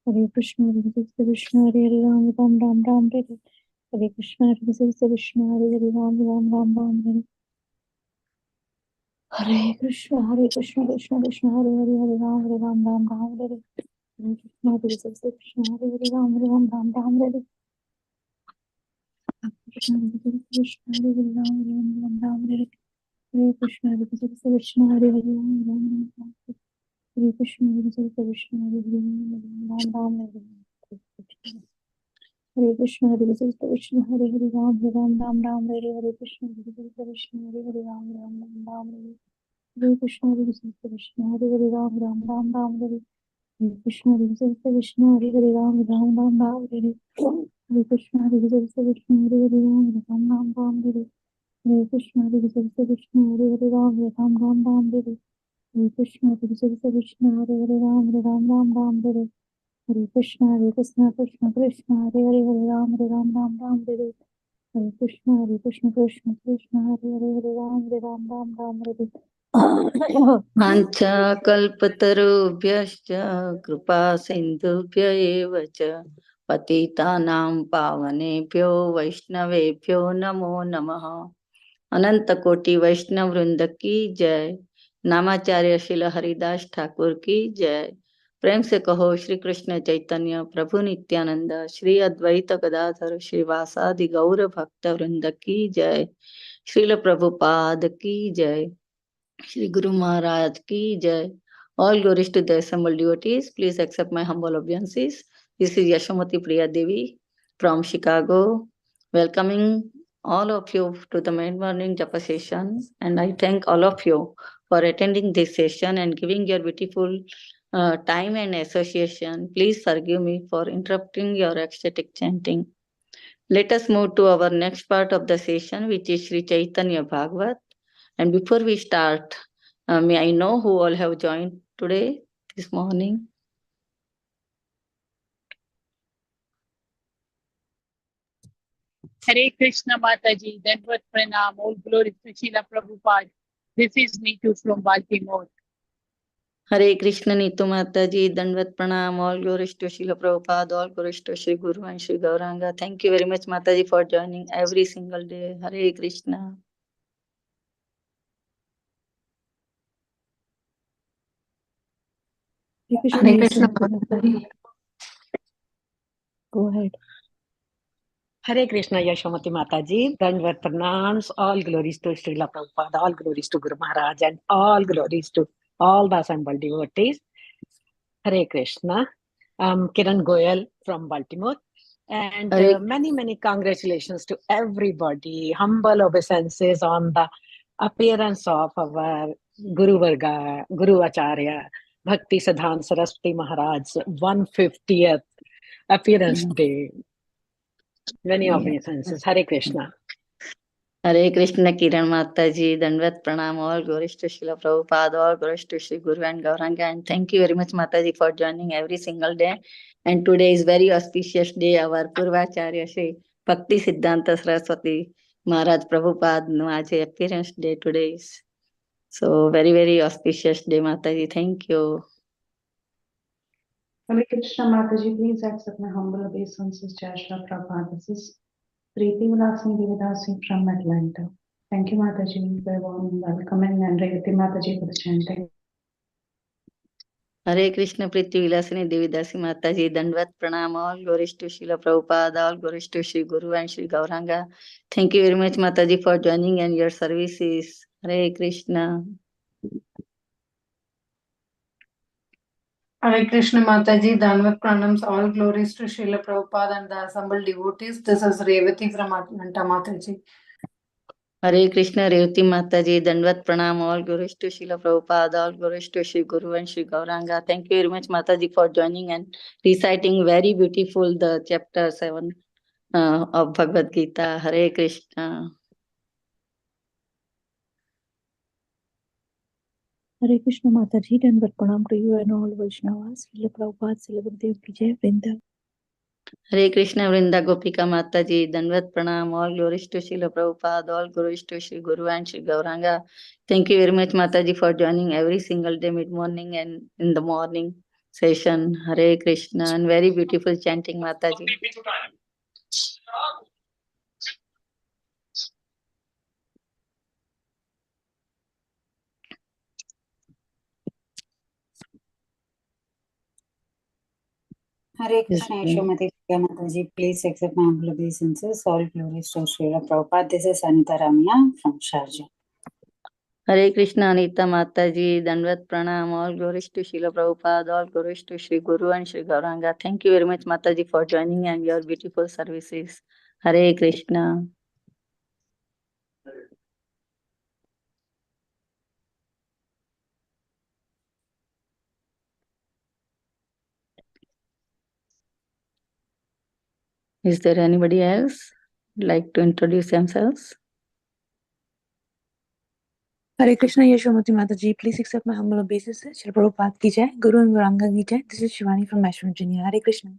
Hare Krishna, Hare Krishna, Hare Ram, Ram Ram Ram, Hare Hare Krishna, Hare Krishna, Hare Ram, Ram Ram Ram, Hare Krishna, Hare Krishna, Krishna Krishna, Hare Hare, Hare Ram, Ram Ram, Hare Hare Krishna, Hare Krishna, Hare Ram, Ram Ram, Hare Krishna, Hare Krishna, Hare Ram, Ram Ram, Hare Hare Krishna, Hare Krishna, Hare Ram, Ram Ram, Hare Krishna, Hare Krishna, Hare Ram, Ram Ram, Hare Hare Krishna, Hare Krishna, Hare Ram, Ram Ram, Hare Hare Krishna, Hare Krishna, Hare Ram, Ram Ram, Hare Krishna, Hare Krishna, Hare Ram, Ram Ram, Hare Krishna, Hare Krishna, Hare Ram, Ram Ram, Hare Krishna, Hare Krishna, Hare Ram, Ram Ram, Hare Krishna, Hare Krishna, Hare Ram, Ram Ram, Hare Krishna, Hare Krishna, Hare Ram, Ram Ram, Hare Krishna, Hare Krishna, Krishna Krishna, Hare Ram, Ram Ram, Hare Krishna, Krishna Krishna, Hare Ram, Ram Ram, Hare Mancha kalpatarubhyascha kripa sindhubhya eva cha patitanam pavanebhyo vaishnavebhyo namo namaha. अनंत कोटि वैष्णव वृंद की जय। नामाचार्य श्रील हरिदास ठाकुर की जय। प्रेम से कहो श्री कृष्ण चैतन्य प्रभु नित्यानंद श्री अद्वैत गदाधर श्रीवासादि गौर भक्त वृंद की जय। श्रील प्रभुपाद की जय। Shri Guru Maharaj ki jai. All glories to the assembled devotees. Please accept my humble obeisances. This is Yashomati Priya Devi from Chicago, welcoming all of you to the mid-morning Japa session. And I thank all of you for attending this session and giving your beautiful time and association. Please forgive me for interrupting your ecstatic chanting. Let us move to our next part of the session, which is Sri Caitanya Bhagavat. And before we start, may I know who all have joined today, this morning? Hare Krishna Mataji, Dandavat Pranam, all glory to Srila Prabhupada. This is Neetu from Baltimore. Hare Krishna Neetu Mataji, Dandavat Pranam, all glories to Srila Prabhupada, all glories to Sri Guru and Sri Gauranga. Thank you very much Mataji for joining every single day. Hare Krishna. Hare Krishna. Go ahead. Hare Krishna Yashomati Mataji, Dandavat Pranams, all glories to Srila Prabhupada, all glories to Guru Maharaj, and all glories to all the assembled devotees. Hare Krishna. Kiran Goyal from Baltimore. And many congratulations to everybody. Humble obeisances on the appearance of our Guru Varga, Guru Acharya, Bhakti Siddhanta Saraswati Maharaj's 150th appearance day. Many obeisances. Hare Krishna. Hare Krishna Kiran Mataji, Dandavat Pranam, all glories to Srila Prabhupada, all glories to Sri Guru and Gauranga. And thank you very much Mataji for joining every single day. And today is very auspicious day. Our Purvacharya Sri Bhakti Siddhanta Saraswati Maharaj Prabhupada appearance day today is. So very auspicious day Mataji. Thank you. Hare Krishna Mataji, please accept my humble obeisances, Jai Srila Prabhupada. This is Preeti Vilasini Devidasi from Atlanta. Thank you Mataji for your warm welcoming and Revati Mataji for the chanting. Hare Krishna Preeti Vilasini Devidasi Mataji, Dandavat Pranam, all glories to Srila Prabhupada, all glories to Sri Guru and Sri Gauranga. Thank you very much Mataji for joining and your services. Hare Krishna. Hare Krishna Mataji, Dandavat Pranams, all glories to Srila Prabhupada and the assembled devotees. This is Revati from Atlanta Mataji. Hare Krishna Revati Mataji, Dandavat Pranam, all glories to Srila Prabhupada, all glories to Sri Guru and Sri Gauranga. Thank you very much Mataji for joining and reciting very beautiful the chapter 7 of Bhagavad Geeta. Hare Krishna. Hare Krishna Mataji, Dandavat Pranam to you and all Vaishnavas. Srila Prabhupada, Srila Gurudev ki jai, Vrinda. Hare Krishna Vrinda Gopika Mataji, Dandavat Pranam, all glories to Srila Prabhupada, all glories to Sri Guru and Sri Gauranga. Thank you very much Mataji for joining every single day, mid-morning and in the morning. session. Hare Krishna, and very beautiful chanting, Mataji. Hare Krishna, Yashomati, Mataji, please accept my humble obeisances. All glories to Srila Prabhupada. This is Anita Ramya from Sharjah. Hare Krishna, Anita Mataji, Dandavat Pranam, all glories to Srila Prabhupada, all glories to Sri Guru and Sri Gauranga. Thank you very much, Mataji, for joining and your beautiful services. Hare Krishna. Is there anybody else like to introduce themselves? Hare Krishna, Yashomati Mataji, please accept my humble obeisances. Srila Prabhupada ki jai, Guru and Gauranga ki jai. This is Shivani from Ashram, Virginia. Hare Krishna.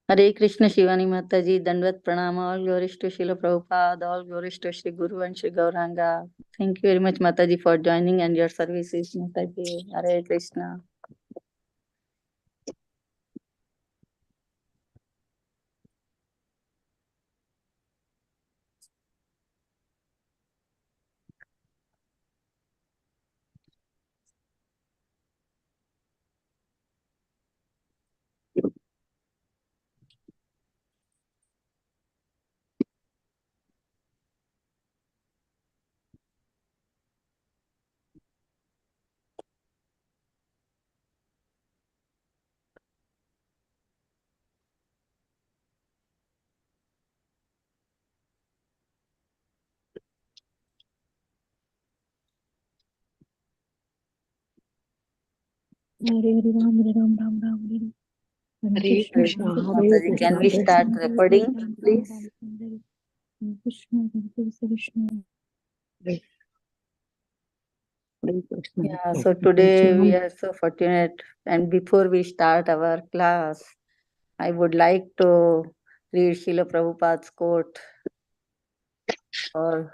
Hare Krishna, Shivani Mataji, Dandavat Pranam, all glories to Srila Prabhupada, all glories to Sri Guru and Sri Gauranga. Thank you very much, Mataji, for joining and your services, Mataji. Hare Krishna. Hare Hare Ram, Hare Ram, Ram Ram, Hare Hare. Hare Krishna, Hare Mataji, Krishna, can we Krishna. start recording, please? Hare Krishna, Hare Krishna. Hare Krishna. Yeah, so today we are so fortunate, and before we start our class, I would like to read Srila Prabhupada's quote for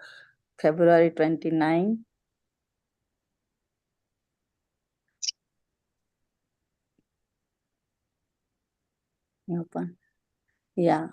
February 29. Open. Yeah.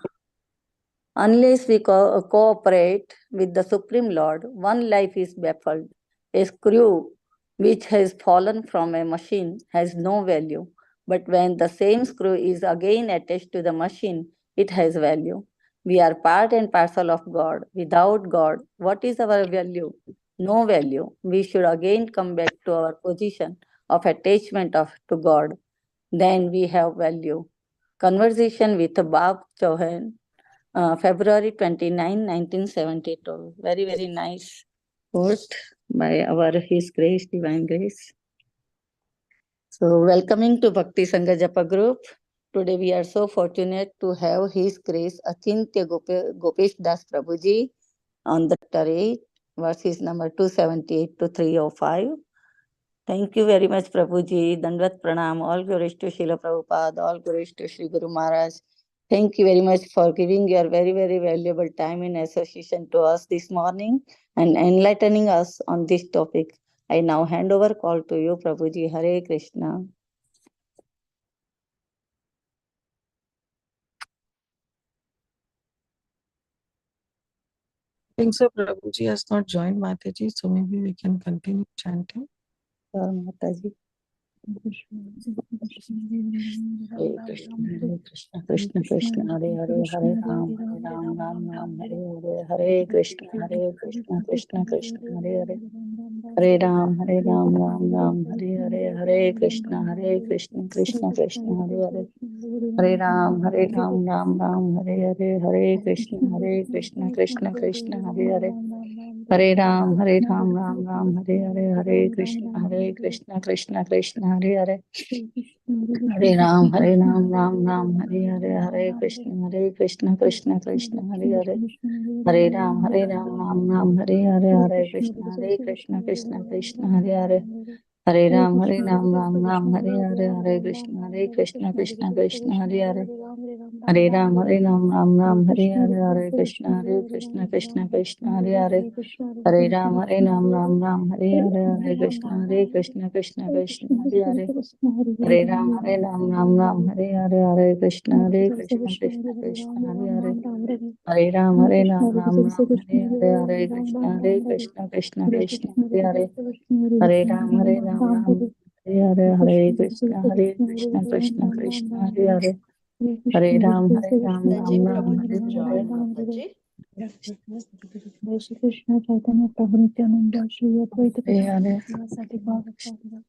Unless we cooperate with the Supreme Lord, one life is baffled. A screw which has fallen from a machine has no value, but when the same screw is again attached to the machine, it has value. We are part and parcel of God. Without God, what is our value? No value. We should again come back to our position of attachment to God. Then we have value. Conversation with Bab Chauhan, February 29, 1972. Very, very nice quote by His Grace, Divine Grace. So, welcoming to Bhakti Sanga Japa group. Today we are so fortunate to have His Grace Acintya Gopesh Das Prabhuji on the chapter 8, verses number 278 to 305. Thank you very much, Prabhuji. Dandavat Pranam. All glories to Srila Prabhupada. All glories to Sri Guru Maharaj. Thank you very much for giving your very, very valuable time in association to us this morning and enlightening us on this topic. I now hand over call to you, Prabhuji. Hare Krishna. I think so. Prabhuji has not joined Mataji, so maybe we can continue chanting. Mataji. Hare Krishna, Krishna Krishna, Hare Hare, Hare Ram, Ram Ram, Hare Hare, Hare Krishna, Krishna Krishna, Hare Hare, Hare Ram, Ram, Hare Hare, Hare Krishna, Krishna Krishna, Hare Hare, Hare Ram, Ram, Hare Hare, Hare Krishna, Krishna Krishna, Hare Hare, Hare Ram, Ram, Hare Hare, Hare Krishna, Krishna Krishna, Hare Hare, Hare Ram, Ram, Hare Hare, Hare Krishna, Krishna Krishna, Hare Hare, Hare Ram, Ram, Hare Hare, Hare Krishna, Krishna Krishna, Hare Hare, Hare Ram, Ram Ram, Hare Hare, Hare Krishna, Krishna Krishna, Hare Hare. Hare Ram, Ram Ram, Hare Hare, Hare Krishna, Krishna Krishna, Hare Hare. Hare Ram, Ram Ram, Hare Hare, Hare Krishna, Krishna Krishna, Hare Hare. Hare Ram, Ram Ram, Hare Hare, Hare Krishna, Krishna Krishna, Hare Hare. Hare Ram, Ram Ram, Hare Hare, Hare Krishna, Krishna Krishna, Hare Hare. Hare Ram, Ram, Hare Hare, Hare Krishna, Krishna Krishna, Hare Hare. Hare Ram, Ram Ram, Hare Hare. Mataji. Jai Shri Krishna Chaitanya Prabhu Nityananda Shri Advaita Hare Sati Bhagavatam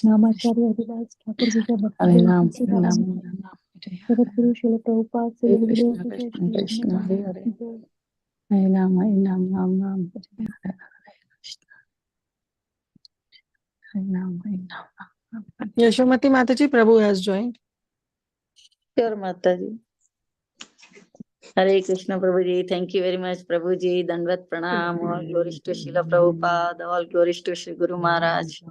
Namacharya Haridas Ṭhākura Vijay Bhakti Hare Ram, Sri Ram Ram Jagat Guru Srila Prabhupada Sri Hare Gurudev Krishna, Shri Krishna Hare Hare. Jai Hare Ram, Ram Ram, Hare Hare, Hare Krishna. Hare Ram, Ram. Yashomati Mataji, Prabhu has joined. Sure, Mataji. Hare Krishna Prabhuji, thank you very much Prabhuji, Dandavat Pranam, all glories to Srila Prabhupada, all glories to Sri Guru Maharaj.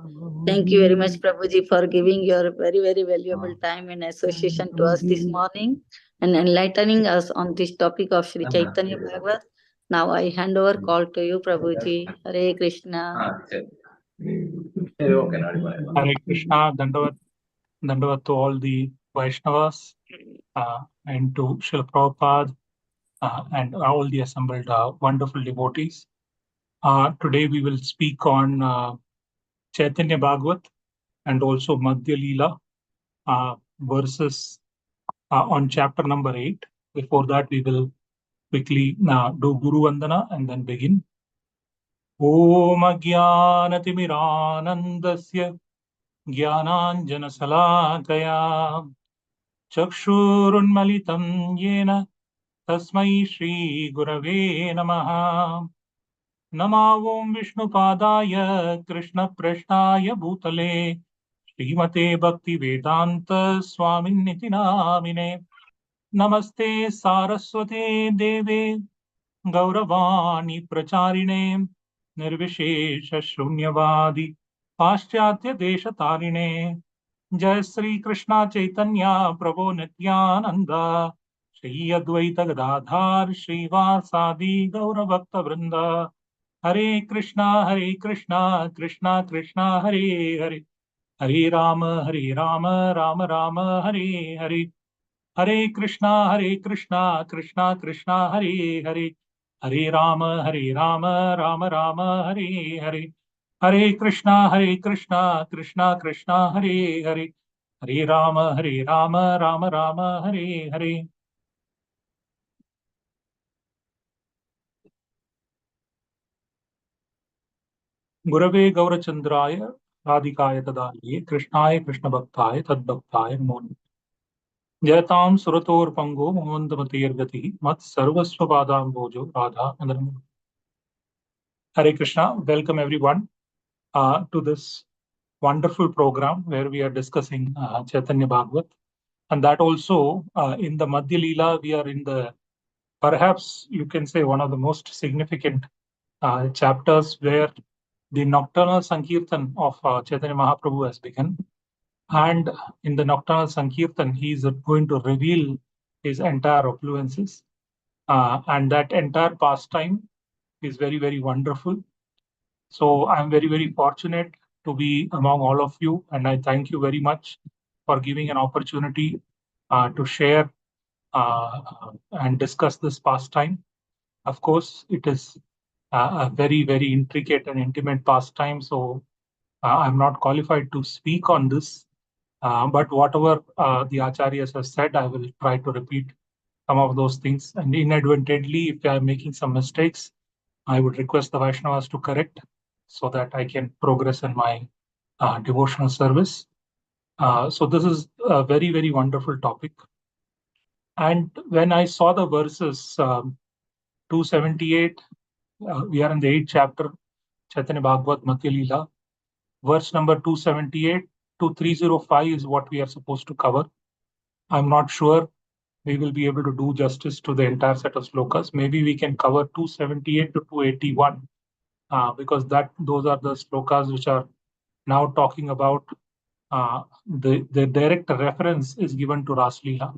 Thank you very much Prabhuji for giving your very valuable time and association to us this morning and enlightening us on this topic of Sri Caitanya Bhagavat. Now I hand over call to you Prabhuji. Hare Krishna. Hare Krishna, Dandavat to all the Vaishnavas and to Srila Prabhupada and all the assembled wonderful devotees. Today we will speak on Caitanya Bhagavat and also Madhya Lila verses on chapter number 8. Before that, we will quickly do Guru Vandana and then begin. Om Ajnanatimirānandasya Jnananjanasalakaya Chakshurunmalitam Yena Tasmai Shri Gurave Namaha. Namo Vishnupadaya Krishna Prashnaya Bhutale Śrīmate Bhakti Vedanta Swaminiti Namine. Namaste Saraswate Deve Gauravani Pracharine Nirvishesha Shunyavadi Paschatya Deshatarine. Jai Sri Krishna Chaitanya Prabhu Nityananda Shri Advaita Gadadhar Shri Vasadi Gaura Bhakta Vrinda. Hare Krishna Krishna Krishna Hare Hare Hare Rama Rama Rama Hare Hare. Hare Krishna Krishna Krishna Hare Hare Hare Rama Rama Rama Hare Hare. Hare Krishna Krishna Krishna Hare Hare Hare Rama Rama Rama Hare Hare. Gurave Gaurachandraya Radhikaya Tadaliye Krishnaya Krishna Bhaktāya Tadbhaktāya Namo Namaha. Jayatam Surator Pango Mohandamatiyar Gati Mat Sarvasva Padam Bojo Radha Madhya. Hare Krishna, welcome everyone to this wonderful program where we are discussing Caitanya Bhagavat. And that also in the Madhya Lila, we are in the, perhaps you can say, one of the most significant chapters where the nocturnal Sankirtan of Caitanya Mahaprabhu has begun. And in the nocturnal Sankirtan, he is going to reveal his entire opulences. And that entire pastime is very wonderful. So I'm very fortunate to be among all of you. And I thank you very much for giving an opportunity to share and discuss this pastime. Of course, it is a very intricate and intimate pastime. So I'm not qualified to speak on this. But whatever the acharyas have said, I will try to repeat some of those things. And inadvertently, if I am making some mistakes, I would request the Vaishnavas to correct so that I can progress in my devotional service. So this is a very wonderful topic. And when I saw the verses 278, we are in the 8th chapter, Caitanya Bhagavat Madhya Lila. Verse number 278 to 305 is what we are supposed to cover. I'm not sure we will be able to do justice to the entire set of slokas. Maybe we can cover 278 to 281 because those are the slokas which are now talking about the direct reference is given to Rass Lila,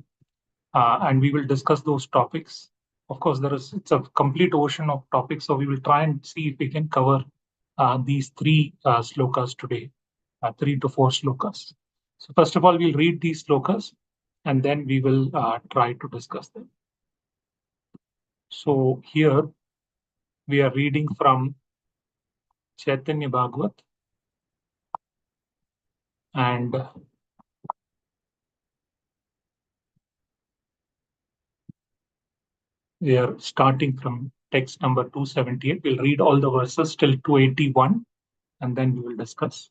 and we will discuss those topics. Of course, it's a complete ocean of topics, so we will try and see if we can cover these three slokas today, 3 to 4 slokas. So first of all, we'll read these slokas, and then we will try to discuss them. So here we are reading from Caitanya Bhagavat, and we are starting from text number 278. We'll read all the verses till 281, and then we will discuss.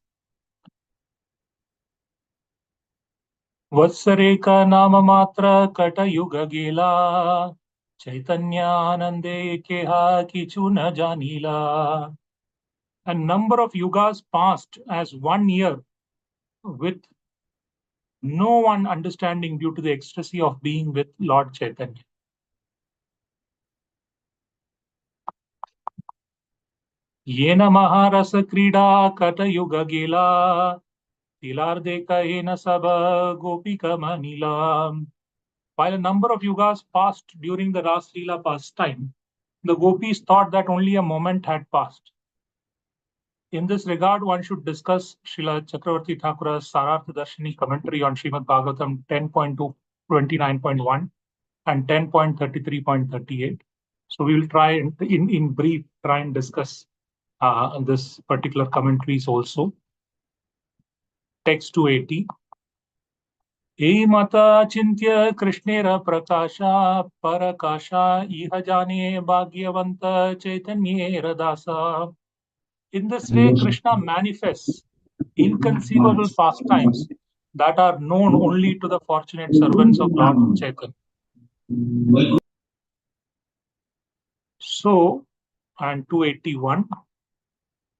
Vatsareka nama matra kata yuga gela, Chaitanya anande keha kichu na janila. A number of yugas passed as 1 year with no one understanding due to the ecstasy of being with Lord Caitanya. Yena maharasa krida kata yuga gela, tilarde kahena saba gopika manila. While a number of yugas passed during the Rasalila pastime, the gopis thought that only a moment had passed. In this regard, one should discuss Srila Cakravartī Ṭhākura's Sārārthadarśinī commentary on Śrīmad Bhāgavatam 10.229.1 and 10.33.38. So we will try in brief try and discuss this particular commentaries also. Text 280. Mata Acintya Krishna Prakasha Parakasha iha jane bhagyavanta Caitanya Rasa. In this way, Krishna manifests inconceivable pastimes that are known only to the fortunate servants of Lord Caitanya. So, and 281.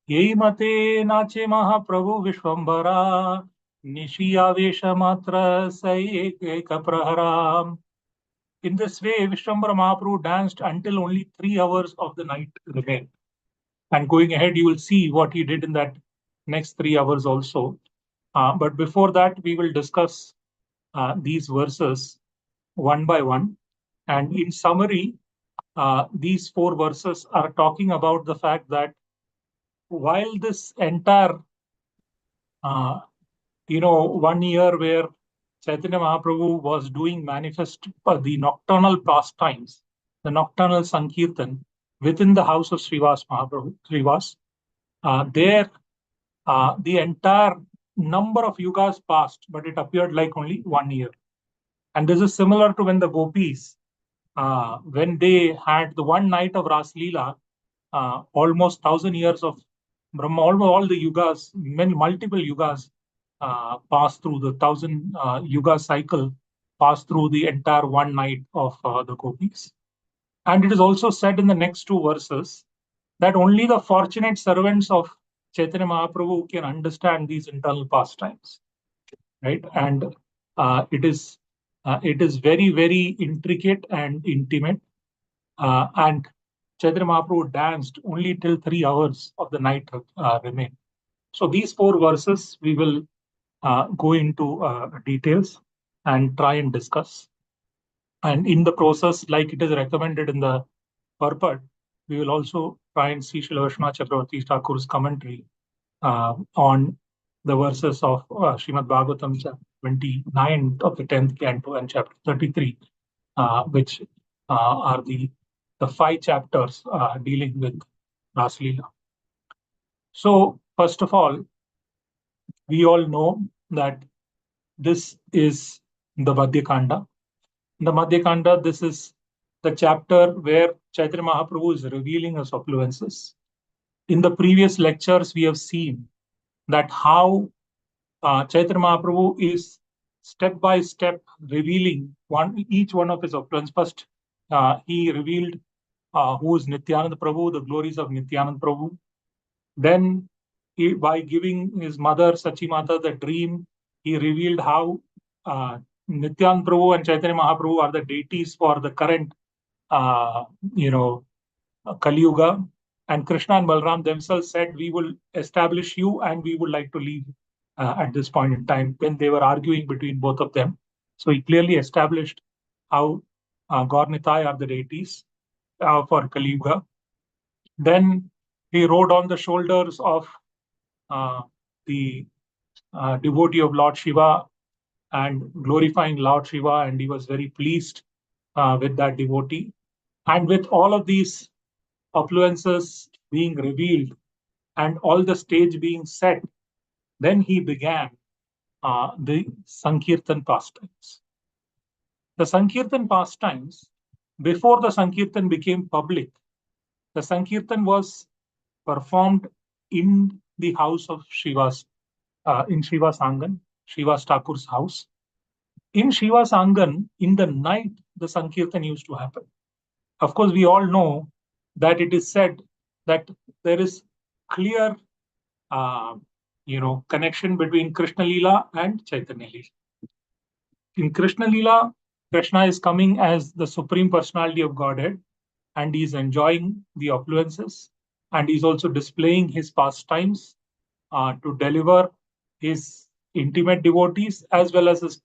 Yei mate nache Mahaprabhu Vishwambara Nishiyavesha matra Saika Praharam. In this way, Vishwambara Mahaprabhu danced until only 3 hours of the night remained. And going ahead, you will see what he did in that next 3 hours also. But before that, we will discuss these verses one by one. And in summary, these 4 verses are talking about the fact that while this entire, 1 year where Caitanya Mahaprabhu was doing manifest the nocturnal pastimes, the nocturnal Sankirtan within the house of Srivas Mahaprabhu, there the entire number of yugas passed, but it appeared like only 1 year. And this is similar to when the gopis, when they had the one night of Rasalila, almost 1,000 years of Brahma, all the yugas, multiple yugas passed through the 1,000 yuga cycle, passed through the entire one night of the gopis. And it is also said in the next 2 verses that only the fortunate servants of Caitanya Mahaprabhu can understand these internal pastimes, right? And it is very, very intricate and intimate. And Chaitanya Mahaprabhu danced only till 3 hours of the night remained. So these 4 verses we will go into details and try and discuss. And in the process, like it is recommended in the purport, we will also try and see Srila Cakravartī Ṭhākura's commentary on the verses of Śrīmad Bhāgavatam chapter 29 of the 10th canto and chapter 33, which are the 5 chapters dealing with Rasalila. So first of all, we all know that this is the Madhya Khanda. The Madhya Khanda, this is the chapter where Chaitanya Mahaprabhu is revealing his affluences. In the previous lectures, we have seen that how Chaitanya Mahaprabhu is step by step revealing each one of his affluences. First, he revealed who is Nityananda Prabhu, the glories of Nityananda Prabhu. Then, by giving his mother Sachimata the dream, he revealed how Nityananda Prabhu and Chaitanya Mahaprabhu are the deities for the current, Kali Yuga. And Krishna and Balram themselves said, we will establish you and we would like to leave at this point in time, when they were arguing between both of them. So he clearly established how Gaur Nitai are the deities for Kali Yuga. Then he rode on the shoulders of the devotee of Lord Shiva and glorifying Lord Shiva, and he was very pleased with that devotee. And with all of these affluences being revealed and all the stage being set, then he began the Sankirtan pastimes. The Sankirtan pastimes, before the Sankirtan became public, the Sankirtan was performed in the house of Shiva's, in Shiva's Angan, Shiva's Ṭhākur's house. In Shiva's Angan, in the night, the Sankirtan used to happen. Of course, we all know that it is said that there is clear connection between Krishna Lila and Caitanya Lila. In Krishna Lila, Krishna is coming as the Supreme Personality of Godhead, and he is enjoying the affluences, and he is also displaying his pastimes to deliver his intimate devotees as well as his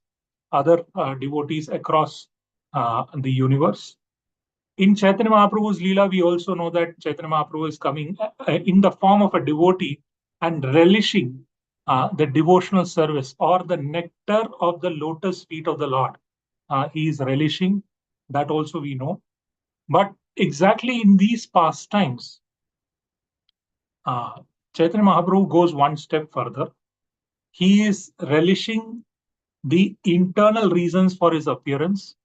other devotees across the universe. In Chaitanya Mahaprabhu's Leela, we also know that Chaitanya Mahaprabhu is coming in the form of a devotee and relishing the devotional service or the nectar of the lotus feet of the Lord. He is relishing, that also we know. But exactly in these pastimes, Chaitanya Mahaprabhu goes one step further. He is relishing the internal reasons for his appearance.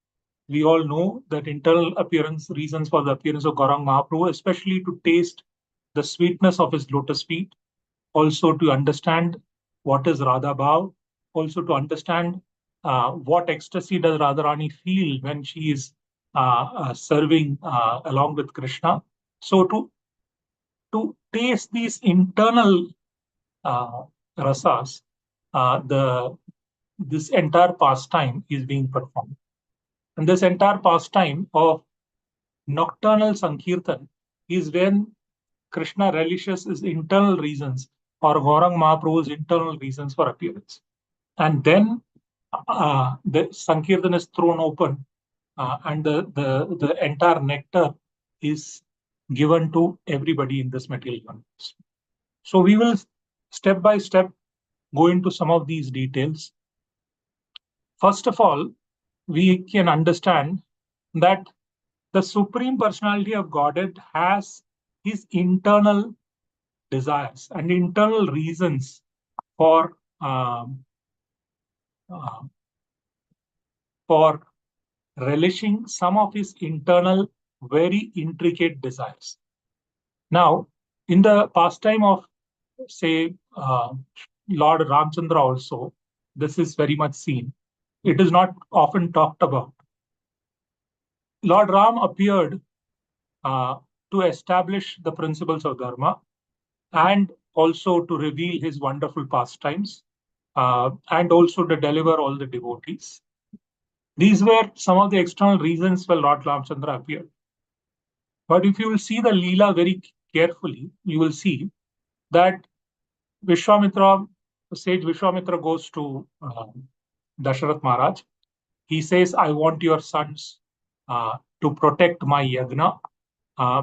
We all know that internal reasons for the appearance of Gauranga Mahaprabhu, especially to taste the sweetness of his lotus feet, also to understand what is Radha Bhav, also to understand what ecstasy does Radharani feel when she is serving along with Krishna. So to taste these internal rasas, this entire pastime is being performed. And this entire pastime of nocturnal Sankirtan is when Krishna relishes his internal reasons, or Gauranga Mahaprabhu's internal reasons for appearance. And then the Sankirtan is thrown open and the entire nectar is given to everybody in this material universe. So we will step by step go into some of these details. First of all, we can understand that the Supreme Personality of Godhead has his internal desires and internal reasons for relishing some of his internal, very intricate desires. Now, in the pastime of, say, Lord Ramchandra also, this is very much seen. It is not often talked about. Lord Ram appeared to establish the principles of Dharma and also to reveal his wonderful pastimes and also to deliver all the devotees. These were some of the external reasons why Lord Ramchandra appeared. But if you will see the Leela very carefully, you will see that Vishwamitra, sage Vishwamitra goes to Dasharath Maharaj. He says, I want your sons to protect my yagna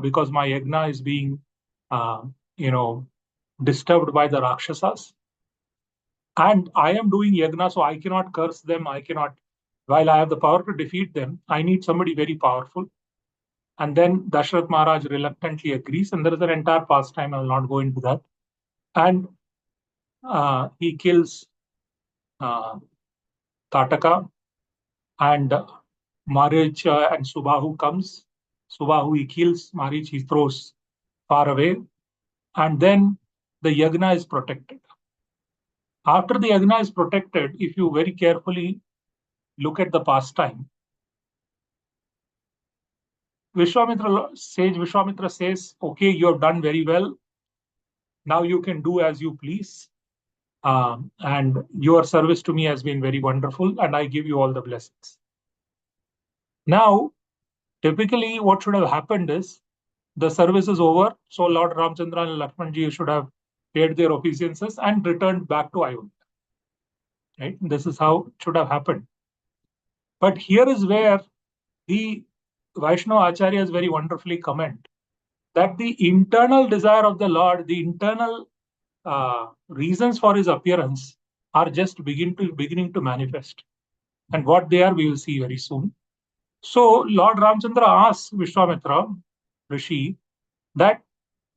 because my yagna is being, disturbed by the Rakshasas. And I am doing yagna, so I cannot curse them. I cannot, while I have the power to defeat them, I need somebody very powerful. And then Dasharath Maharaj reluctantly agrees, and there is an entire pastime. I will not go into that. And he kills Tataka, and Marich and Subahu comes. Subahu he kills, Marich he throws far away, and then the yagna is protected. After the yagna is protected, if you very carefully look at the pastime, sage Vishwamitra says, okay, you have done very well. Now you can do as you please. And your service to me has been very wonderful, and I give you all the blessings. Now, typically what should have happened is the service is over. So Lord Ramchandra and Lakshmanji should have paid their obeisances and returned back to Ayodhya. Right? This is how it should have happened. But here is where the Vaishnava Acharyas very wonderfully comment that the internal desire of the Lord, the internal reasons for his appearance are just beginning to manifest. And what they are, we will see very soon. So Lord Ramchandra asks Vishwamitra, Rishi, that,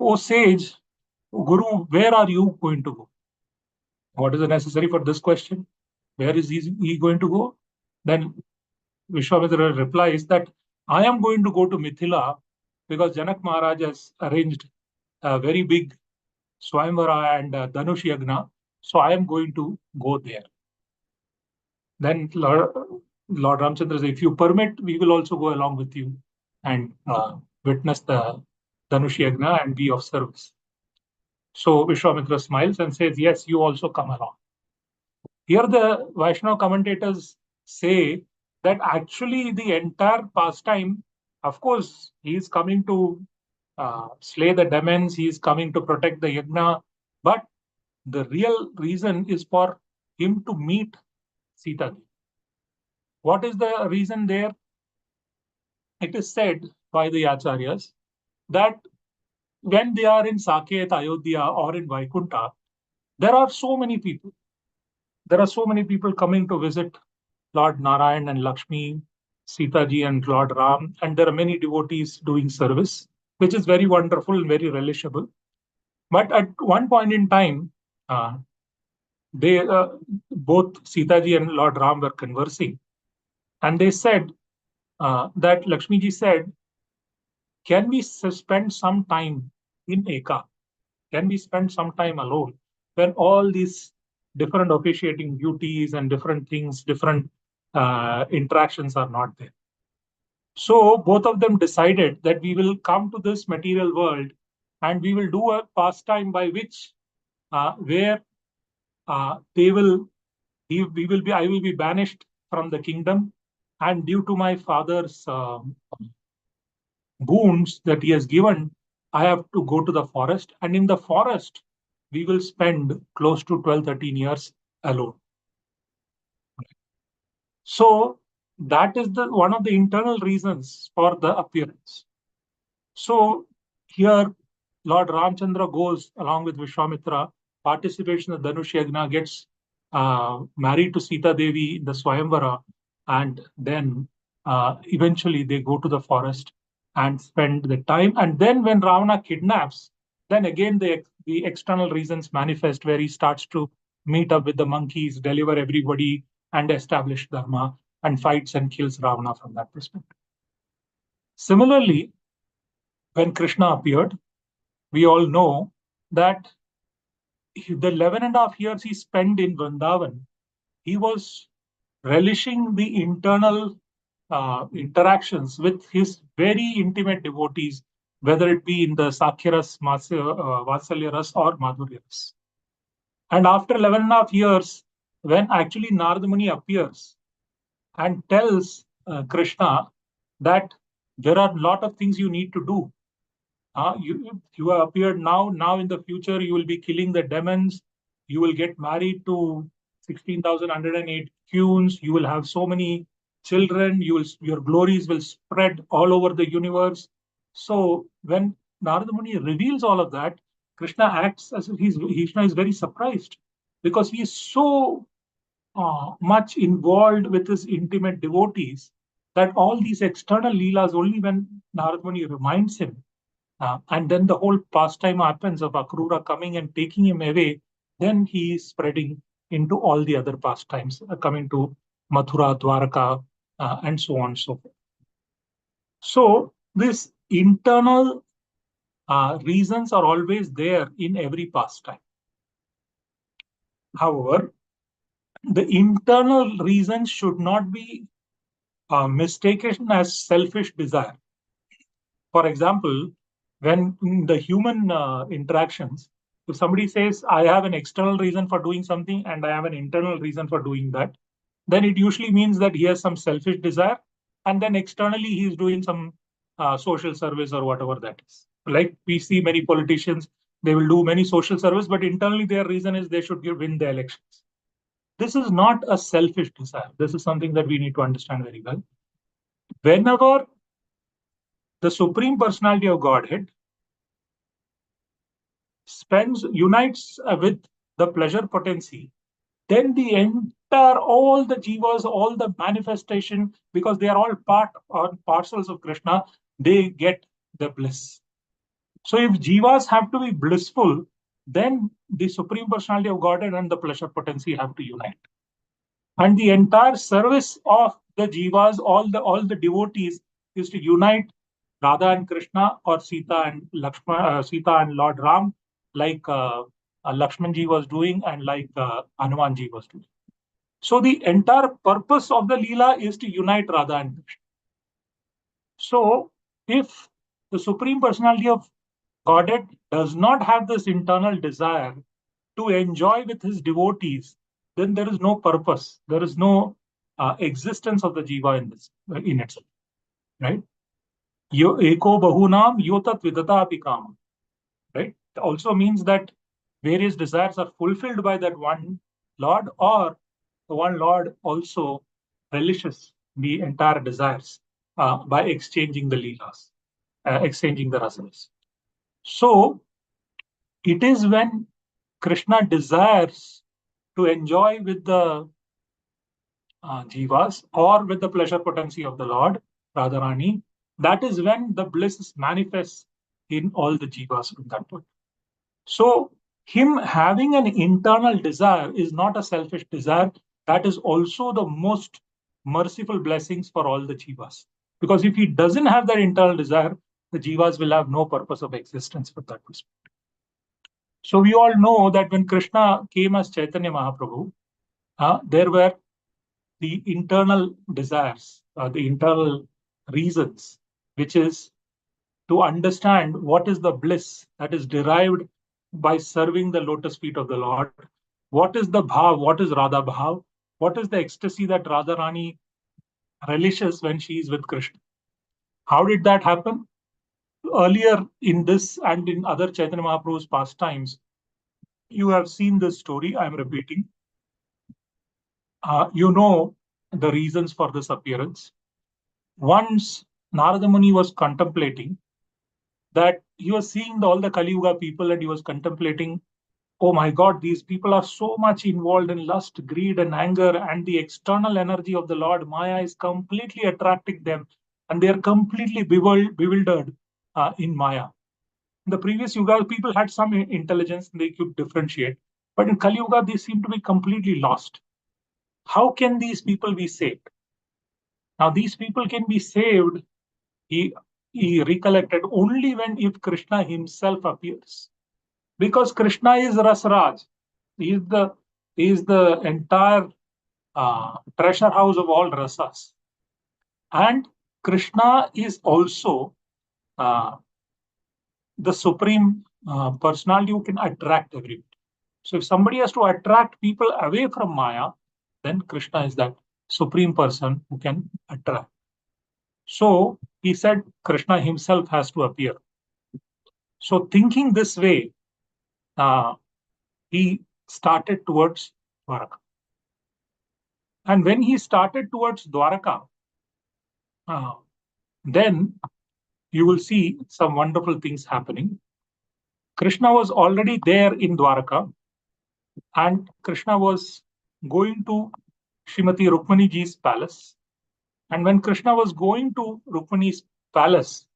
"O sage, Guru, where are you going to go?" What is necessary for this question? Where is he going to go? Then Vishwamitra replies that, "I am going to go to Mithila because Janak Maharaj has arranged a very big Swayamvara and Dhanush Yagna. So I am going to go there." Then Lord Ramchandra says, "If you permit, we will also go along with you and witness the Dhanush Yagna and be of service." So Vishwamitra smiles and says, "Yes, you also come along." Here the Vaishnava commentators say that actually the entire pastime, of course, he is coming to slay the demons, he is coming to protect the yagna, but the real reason is for him to meet Sita. What is the reason there? It is said by the Acharyas that when they are in Saket, Ayodhya or in Vaikunta, there are so many people. There are so many people coming to visit Lord Narayan and Lakshmi, Sita ji and Lord Ram, and there are many devotees doing service, which is very wonderful and very relishable. But at one point in time, both Sita ji and Lord Ram were conversing, and they said that Lakshmi ji said, "Can we spend some time in Eka? Can we spend some time alone when all these different officiating duties and different things, different interactions are not there?" So both of them decided that we will come to this material world and we will do a pastime by which where I will be banished from the kingdom, and due to my father's boons that he has given, I have to go to the forest, and in the forest we will spend close to 12-13 years alone. So that is one of the internal reasons for the appearance. So here Lord Ramchandra goes along with Vishwamitra, participates in the Dhanush Yagna, gets married to Sita Devi in the Swayamvara, and then eventually they go to the forest and spend the time. And then when Ravana kidnaps, then again the external reasons manifest, where he starts to meet up with the monkeys, deliver everybody, and establish Dharma, and fights and kills Ravana from that perspective. Similarly, when Krishna appeared, we all know that the 11.5 years he spent in Vrindavan, he was relishing the internal interactions with his very intimate devotees, whether it be in the Sakhyaras, Vatsalyaras, or Madhuryaras. And after 11.5 years, when actually Narada Muni appears and tells Krishna that there are a lot of things you need to do. You have appeared now in the future you will be killing the demons, you will get married to 16,108 queens, you will have so many children, your glories will spread all over the universe. So when Narada Muni reveals all of that, Krishna acts as if Krishna is very surprised, because he is so much involved with his intimate devotees that all these external leelas, only when Narada Muni reminds him, and then the whole pastime happens of Akrura coming and taking him away, then he is spreading into all the other pastimes, coming to Mathura, Dwaraka, and so on and so forth. So this internal reasons are always there in every pastime. However, the internal reasons should not be mistaken as selfish desire. For example, when in the human interactions, if somebody says, "I have an external reason for doing something and I have an internal reason for doing that," then it usually means that he has some selfish desire, and then externally he is doing some social service or whatever that is. Like we see many politicians, they will do many social service, but internally their reason is they should win the elections. This is not a selfish desire. This is something that we need to understand very well. Whenever the Supreme Personality of Godhead unites with the pleasure potency, then the entire, all the jivas, all the manifestation, because they are all part or parcels of Krishna, they get the bliss. So if jivas have to be blissful, then the Supreme Personality of Godhead and the pleasure potency have to unite. And the entire service of the jivas, all the devotees, is to unite Radha and Krishna, or Sita and Lakshmana, Sita and Lord Ram, like Lakshmanji was doing and like Hanumanji was doing. So the entire purpose of the Leela is to unite Radha and Krishna. So if the Supreme Personality of Godhead does not have this internal desire to enjoy with his devotees, then there is no purpose. There is no existence of the jiva in itself, right? Yo eko bahunam yotat vidata apikam, right? It also means that various desires are fulfilled by that one Lord, or the one Lord also relishes the entire desires by exchanging the leelas, exchanging the rasas. So it is when Krishna desires to enjoy with the jivas or with the pleasure potency of the Lord, Radharani, that is when the bliss manifests in all the jivas from that point. So him having an internal desire is not a selfish desire. That is also the most merciful blessings for all the jivas. Because if he doesn't have that internal desire, the jivas will have no purpose of existence from that perspective. So we all know that when Krishna came as Caitanya Mahaprabhu, there were the internal desires, the internal reasons, which is to understand what is the bliss that is derived by serving the lotus feet of the Lord. What is the bhav? What is Radha bhav? What is the ecstasy that Radharani relishes when she is with Krishna? How did that happen? Earlier in this and in other Chaitanya Mahaprabhu's pastimes, you have seen this story. I'm repeating. You know the reasons for this appearance. Once Narada Muni was contemplating that he was seeing all the Kali Yuga people, and he was contemplating, oh my God, these people are so much involved in lust, greed, and anger, and the external energy of the Lord Maya is completely attracting them, and they are completely bewildered in Maya. In the previous Yuga, people had some intelligence, and they could differentiate. But in Kali Yuga, they seem to be completely lost. How can these people be saved? Now, these people can be saved, he recollected, only if Krishna himself appears. Because Krishna is Rasraj. He is the entire treasure house of all rasas. And Krishna is also the supreme personality who can attract everybody. So if somebody has to attract people away from Maya, then Krishna is that supreme person who can attract. So he said Krishna himself has to appear. So thinking this way, he started towards Dwaraka. And when he started towards Dwaraka, then you will see some wonderful things happening. Krishna was already there in Dwaraka, and Krishna was going to Srimati Rukmaniji's palace. And when Krishna was going to Rukmani's palace,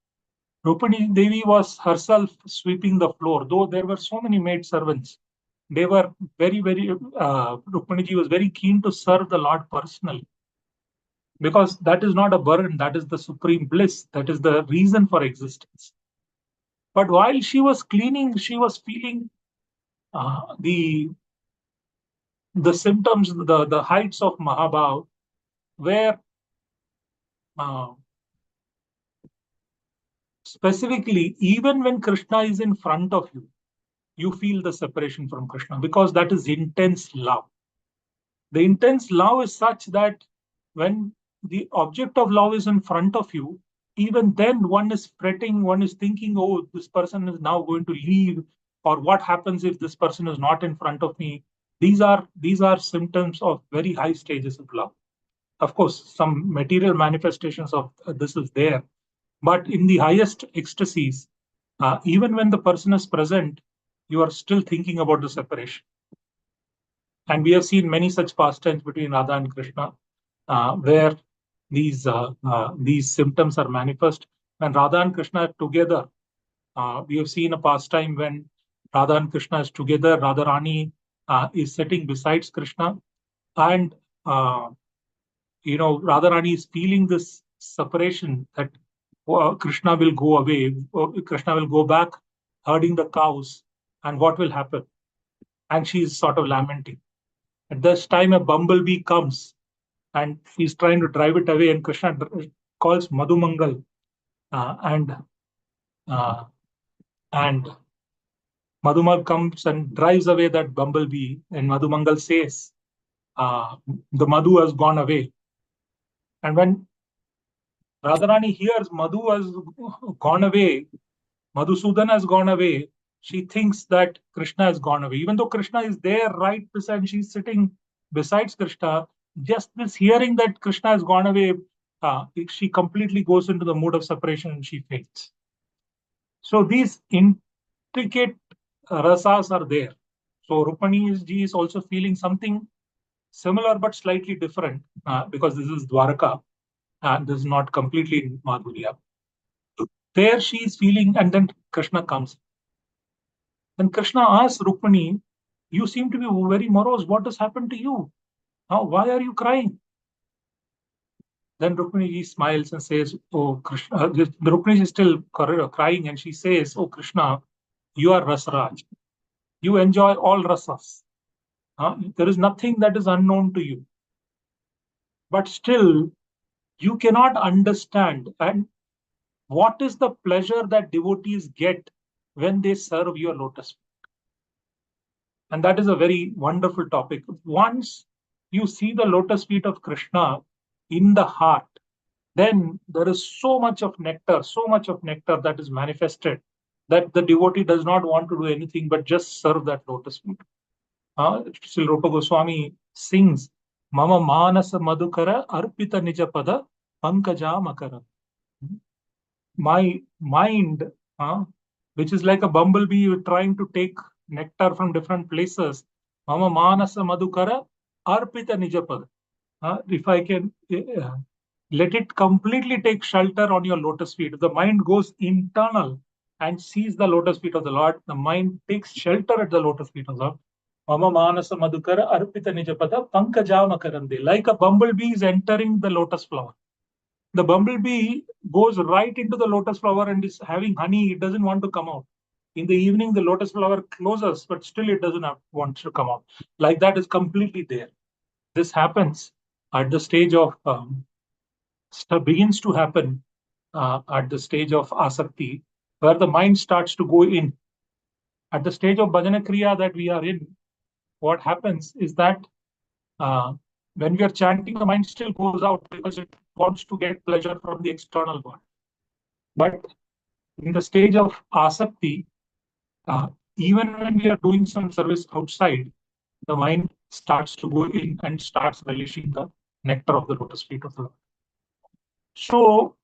Rukmani Devi was herself sweeping the floor, though there were so many maid servants. They were Rukmaniji was very keen to serve the Lord personally, because that is not a burden, that is the supreme bliss, that is the reason for existence. But while she was cleaning, she was feeling the symptoms, the heights of Mahabhav, where specifically, even when Krishna is in front of you, you feel the separation from Krishna, because that is intense love. The intense love is such that when the object of love is in front of you, even then one is fretting, one is thinking, oh, this person is now going to leave, or what happens if this person is not in front of me. These are symptoms of very high stages of love. Of course, some material manifestations of this is there, but in the highest ecstasies, even when the person is present, you are still thinking about the separation. And we have seen many such pastimes between Radha and Krishna, where these symptoms are manifest. When Radha and Krishna are together, we have seen a pastime when Radha and Krishna is together. Radharani is sitting beside Krishna, and Radharani is feeling this separation, that Krishna will go away, Krishna will go back herding the cows, and what will happen? And she is sort of lamenting. At this time, a bumblebee comes and he's trying to drive it away, and Krishna calls Madhumangal, and Madhumangal comes and drives away that bumblebee, and Madhumangal says, the Madhu has gone away. And when Radharani hears Madhu has gone away, Madhusudan has gone away, she thinks that Krishna has gone away. Even though Krishna is there right beside, she's sitting beside Krishna, just this hearing that Krishna has gone away, she completely goes into the mood of separation and she faints. So these intricate rasas are there. So Rukmani ji is also feeling something similar but slightly different, because this is Dwaraka and this is not completely in Madhurya. There she is feeling, and then Krishna comes. Then Krishna asks Rukmani, you seem to be very morose. What has happened to you? Now, why are you crying? Then Rukmani ji smiles and says, oh Krishna, the Rukmani is still crying, and she says, oh Krishna, you are Rasraj. You enjoy all rasas. There is nothing that is unknown to you. But still, you cannot understand. And what is the pleasure that devotees get when they serve your lotus feet? And that is a very wonderful topic. Once you see the lotus feet of Krishna in the heart, then there is so much of nectar that is manifested, that the devotee does not want to do anything but just serve that lotus feet. Srila Rupa Goswami sings, Mama Manasa Madhukara Arpita Nijapada Pankaja Makara. My mind, which is like a bumblebee trying to take nectar from different places, Mama Manasa Madhukara Arpita Nijapada. If I can let it completely take shelter on your lotus feet. If the mind goes internal and sees the lotus feet of the Lord, the mind takes shelter at the lotus feet of the Lord. Mama Manasa Madhukara Arpita Nijapada Pankaja Makarande. Like a bumblebee is entering the lotus flower. The bumblebee goes right into the lotus flower and is having honey. It doesn't want to come out. In the evening, the lotus flower closes, but still it doesn't want to come out. Like that is completely there. This happens at the stage of, begins to happen at the stage of asakti, where the mind starts to go in. At the stage of bhajana kriya that we are in, what happens is that when we are chanting, the mind still goes out because it wants to get pleasure from the external world. But in the stage of asakti, even when we are doing some service outside, the mind starts to go in and starts relishing the nectar of the lotus feet of the Lord. So,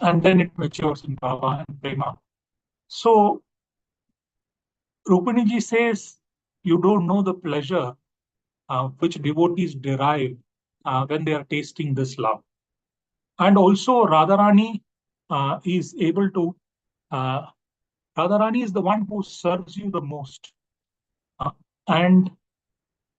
and then it matures in bhava and prema. So, Rukmani ji says, you don't know the pleasure which devotees derive when they are tasting this love. And also Radharani is able to, Radharani is the one who serves you the most. And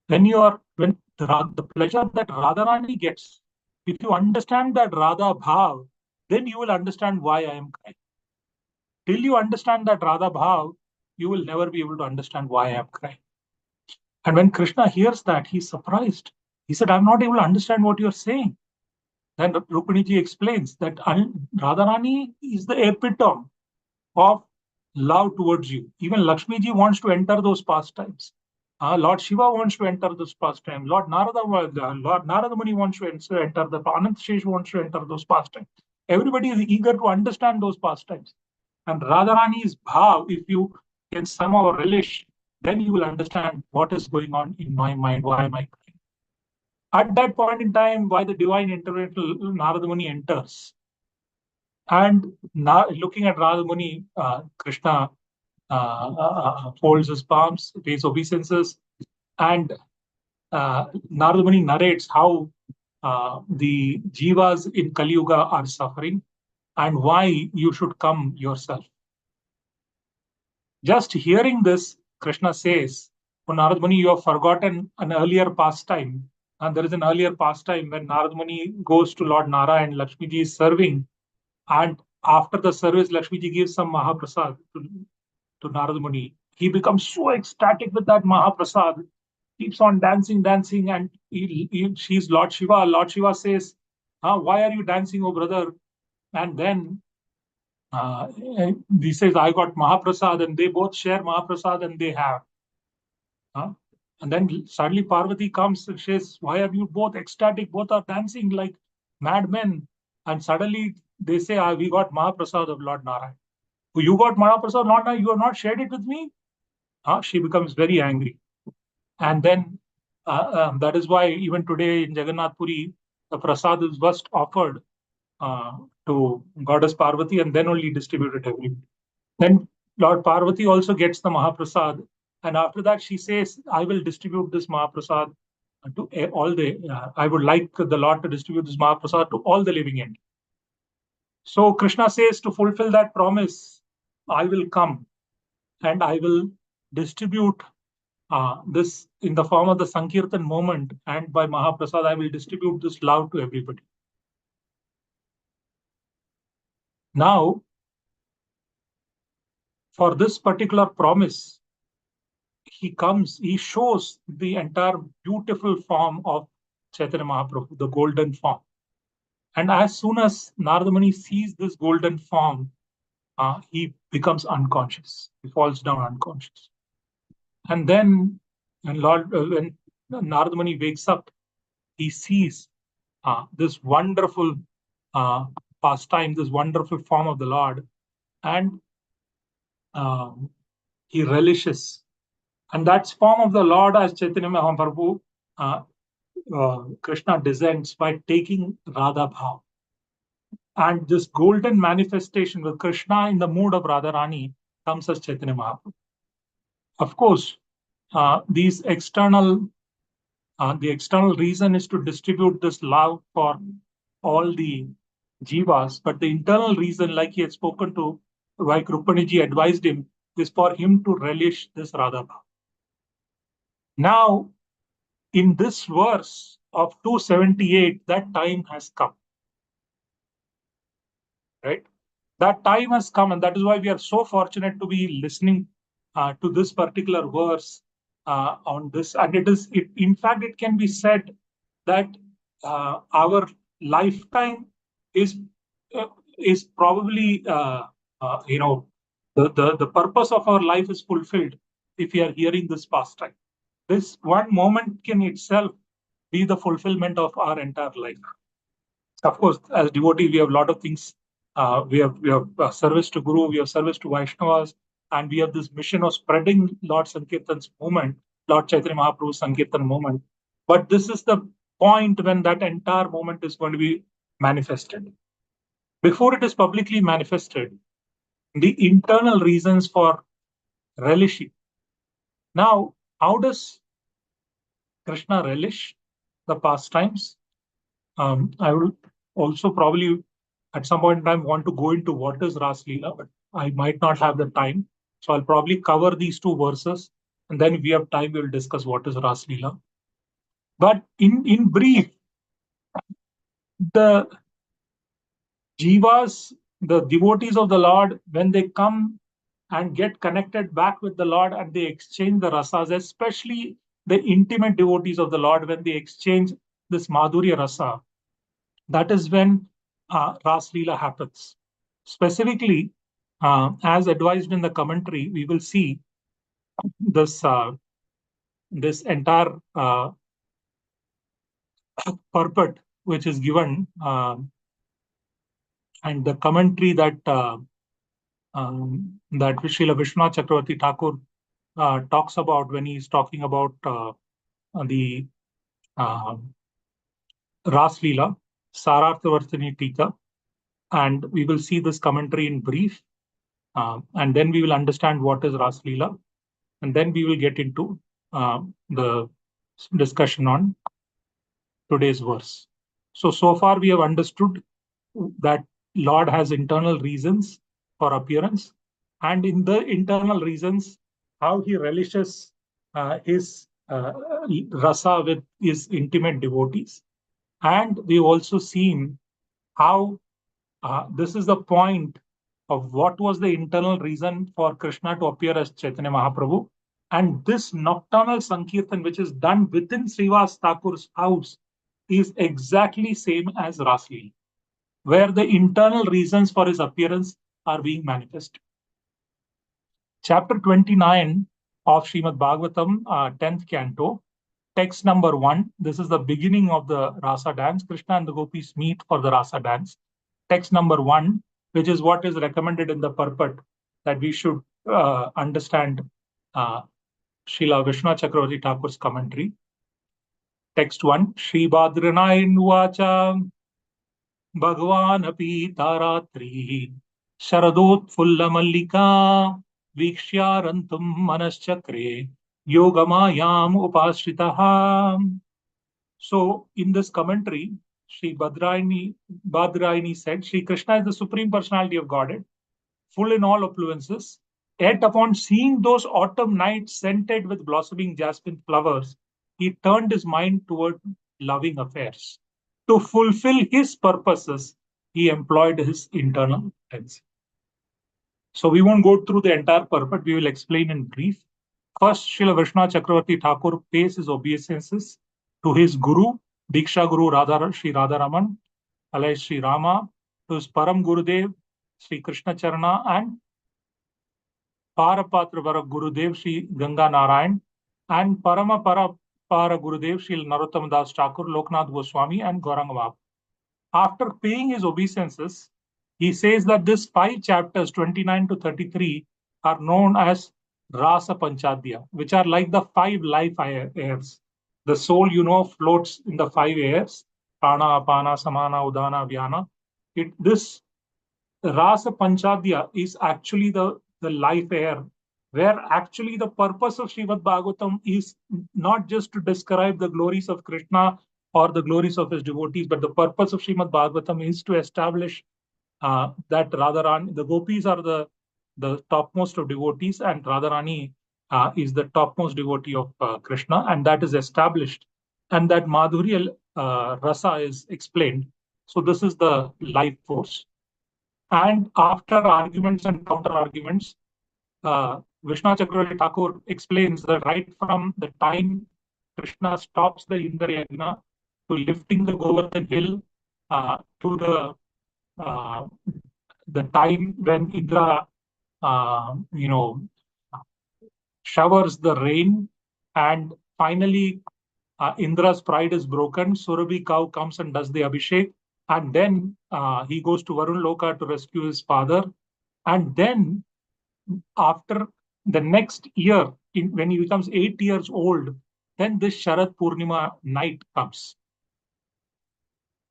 when the pleasure that Radharani gets, if you understand that Radha Bhav, then you will understand why I am crying. Till you understand that Radha Bhav, you will never be able to understand why I am crying. And when Krishna hears that, he's surprised. He said, I'm not able to understand what you're saying. Then Rukmani ji explains that Radharani is the epitome of love towards you. Even Lakshmi ji wants to enter those pastimes. Lord Shiva wants to enter this pastime. Lord Narada Muni wants to enter, the Anant Shesh wants to enter those pastimes. everybody is eager to understand those pastimes. And Radharani's bhav, if you can somehow relish, then you will understand what is going on in my mind, why am I crying. At that point in time, why the divine intervention, Narada Muni enters. And now, looking at Radha Muni, Krishna folds his palms, pays obeisances, and Narada Muni narrates how the jivas in Kali Yuga are suffering and why you should come yourself. Just hearing this, Krishna says, "O Narada Muni, you have forgotten an earlier pastime." And there is an earlier pastime when Narada Muni goes to Lord Nara and Lakshmi Ji is serving. And after the service, Lakshmi Ji gives some Mahaprasad to Narada Muni. He becomes so ecstatic with that Mahaprasad, keeps on dancing, and she's Lord Shiva. Lord Shiva says, "Why are you dancing, oh brother?" And then he says, "I got Mahaprasad," and they both share Mahaprasad and they have. And then suddenly Parvati comes and says, "Why are you both ecstatic? Both are dancing like madmen." And suddenly they say, "We got Mahaprasad of Lord Narayan." "You got Mahaprasad, Lord Narayan, you have not shared it with me?" She becomes very angry. And then that is why even today in Jagannath Puri, the prasad is first offered to Goddess Parvati and then only distributed everywhere. Then Lord Parvati also gets the Mahaprasad. And after that, she says, "I will distribute this Mahaprasad to all I would like the Lord to distribute this Mahaprasad to all the living entities." So Krishna says, to fulfill that promise, I will come and I will distribute this in the form of the Sankirtan moment, and by Mahaprasad, I will distribute this love to everybody. Now, for this particular promise, he shows the entire beautiful form of Chaitanya Mahaprabhu, the golden form. And as soon as Narada Muni sees this golden form, he becomes unconscious. He falls down unconscious. And then when Narada Muni wakes up, he sees this wonderful pastime, this wonderful form of the Lord, and he relishes. And that form of the Lord as Chaitanya Mahaprabhu, Krishna descends by taking Radha Bhav. And this golden manifestation with Krishna in the mood of Radharani comes as Chaitanya Mahaprabhu. Of course, the external reason is to distribute this love for all the jivas, but the internal reason, like he had spoken to, like Rukmaniji advised him, is for him to relish this Radha Bhav. Now, in this verse of 278, that time has come. Right? That time has come, and that is why we are so fortunate to be listening to this particular verse on this. And in fact, it can be said that our lifetime is probably, the purpose of our life is fulfilled if we are hearing this pastime. This one moment can itself be the fulfillment of our entire life. Of course, as devotees, we have a lot of things. We have service to Guru, we have service to Vaishnavas, and we have this mission of spreading Lord Sankirtan's movement, Lord Chaitanya Mahaprabhu's Sankirtan movement. But this is the point when that entire moment is going to be manifested. Before it is publicly manifested, the internal reasons for relishing. Now, how does Krishna relish the pastimes? I will also probably at some point in time want to go into what is Rass Lila, but I might not have the time. So I'll probably cover these two verses, and then if we have time, we'll discuss what is Rass Lila. But in brief, the jivas, the devotees of the Lord, when they come and get connected back with the Lord and they exchange the rasas, especially the intimate devotees of the Lord, when they exchange this Madhurya rasa, that is when Rass Lila happens. Specifically, as advised in the commentary, we will see this entire purport which is given and the commentary that that Srila Vishwanath Chakravartī Thakur talks about when he's talking about the Rass Lila, Sārārthadarśinī Tika, and we will see this commentary in brief, and then we will understand what is Rass Lila, and then we will get into the discussion on today's verse. So far we have understood that Lord has internal reasons for appearance, and in the internal reasons, how he relishes his rasa with his intimate devotees. And we've also seen how this is the point of what was the internal reason for Krishna to appear as Chaitanya Mahaprabhu. And this nocturnal Sankirtan, which is done within Srivas Thakur's house, is exactly same as Rass Lila, where the internal reasons for his appearance are being manifested. Chapter 29 of Śrīmad Bhāgavatam, 10th canto, text number 1. This is the beginning of the Rasa dance. Krishna and the gopis meet for the Rasa dance. Text number 1, which is what is recommended in the purport that we should understand Srila Vishwanath Chakravartī Thakur's commentary. Text 1, Shri Bhadranayan Vacha Bhagavan api taratri Sharadot Fulla Mallika Vikshyarantum Manaschakre Yogamayam Upashritaha. So, in this commentary, Shri Bhadrayani said, Shri Krishna is the Supreme Personality of Godhead, full in all opulences. Yet upon seeing those autumn nights scented with blossoming jasmine flowers, he turned his mind toward loving affairs. To fulfill his purposes, he employed his internal tendency. So we won't go through the entire purport, we will explain in brief. First, Srila Vishwanath Chakravartī Thakur pays his obeisances to his Guru, Diksha Guru Sri Radharaman, alias Sri Rama, to his Param Gurudev, Sri Krishna Charana, and Parapatra Vara Gurudev, Sri Ganga Narayan, and Parama Para Gurudev, Sri Narottama Das Thakur, Loknath Goswami, and Gauranga Mahaprabhu. After paying his obeisances, he says that these 5 chapters, 29 to 33, are known as Rasa Panchadhya, which are like the 5 life airs. The soul, floats in the 5 airs, Prana, Apana, Samana, Udana, Vyana. This Rasa Panchadhya is actually the life air, where actually the purpose of Śrīmad Bhāgavatam is not just to describe the glories of Krishna or the glories of his devotees, but the purpose of Śrīmad Bhāgavatam is to establish that Radharani, the gopis are the topmost of devotees, and Radharani is the topmost devotee of Krishna, and that is established. And that Madhurya Rasa is explained. So this is the life force. And after arguments and counter-arguments, Vishwanath Chakravartī Thakur explains that right from the time Krishna stops the Indra Yajna to lifting the Govardhan hill to the time when Indra, showers the rain, and finally Indra's pride is broken. Surabhi cow comes and does the Abhishek, and then he goes to Varun Loka to rescue his father. And then after the next year, when he becomes 8 years old, then this Sharad Purnima night comes.